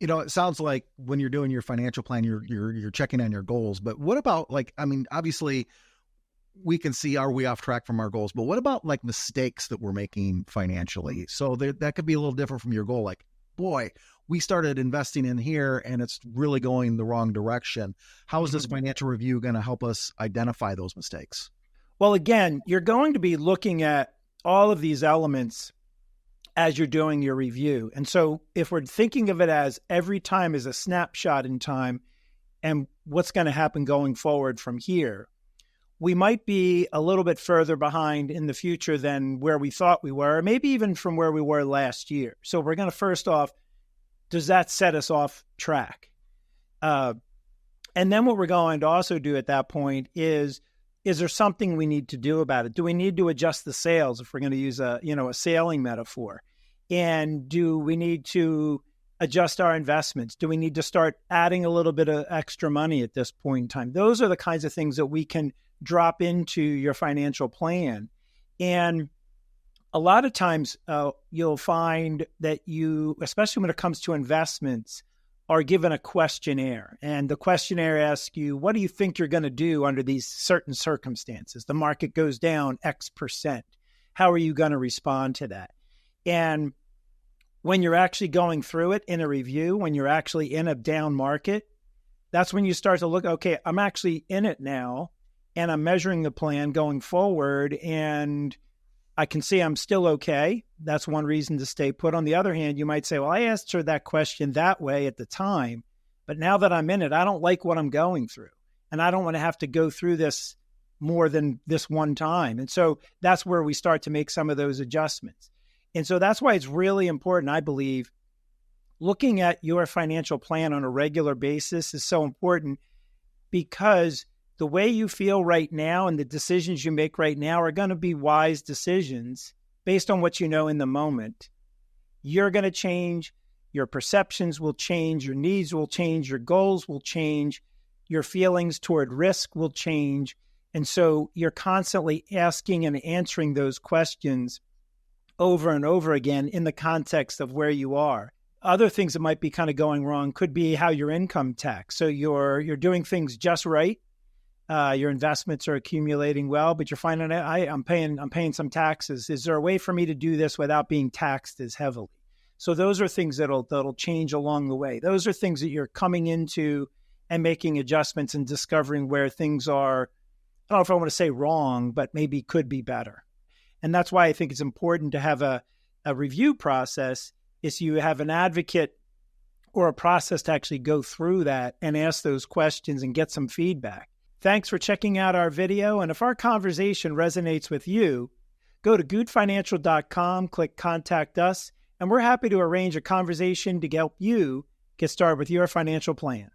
It sounds like when you're doing your financial plan, you're checking on your goals. But what about obviously we can see, are we off track from our goals? But what about like mistakes that we're making financially? So that could be a little different from your goal. Like, boy, we started investing in here and it's really going the wrong direction. How is this financial review going to help us identify those mistakes? Well, again, you're going to be looking at all of these elements as you're doing your review. And so if we're thinking of it as every time is a snapshot in time and what's going to happen going forward from here, we might be a little bit further behind in the future than where we thought we were, maybe even from where we were last year. So we're going to first off, does that set us off track? And then what we're going to also do at that point is there something we need to do about it? Do we need to adjust the sails if we're going to use a sailing metaphor? And do we need to adjust our investments? Do we need to start adding a little bit of extra money at this point in time? Those are the kinds of things that we can drop into your financial plan. And a lot of times you'll find that you, especially when it comes to investments, are given a questionnaire. And the questionnaire asks you, what do you think you're going to do under these certain circumstances? The market goes down X percent. How are you going to respond to that? And when you're actually going through it in a review, when you're actually in a down market, that's when you start to look, okay, I'm actually in it now. And I'm measuring the plan going forward, and I can see I'm still okay. That's one reason to stay put. On the other hand, you might say, well, I answered that question that way at the time, but now that I'm in it, I don't like what I'm going through. And I don't want to have to go through this more than this one time. And so that's where we start to make some of those adjustments. And so that's why it's really important, I believe, looking at your financial plan on a regular basis is so important, because the way you feel right now and the decisions you make right now are going to be wise decisions based on what you know in the moment. You're going to change. Your perceptions will change. Your needs will change. Your goals will change. Your feelings toward risk will change. And so you're constantly asking and answering those questions over and over again in the context of where you are. Other things that might be kind of going wrong could be how your income tax. So you're doing things just right. Your investments are accumulating well, but you're finding out I'm paying some taxes. Is there a way for me to do this without being taxed as heavily? So those are things that'll change along the way. Those are things that you're coming into and making adjustments and discovering where things are, I don't know if I want to say wrong, but maybe could be better. And that's why I think it's important to have a review process, is you have an advocate or a process to actually go through that and ask those questions and get some feedback. Thanks for checking out our video. And if our conversation resonates with you, go to goodfinancial.com, click Contact Us, and we're happy to arrange a conversation to help you get started with your financial plan.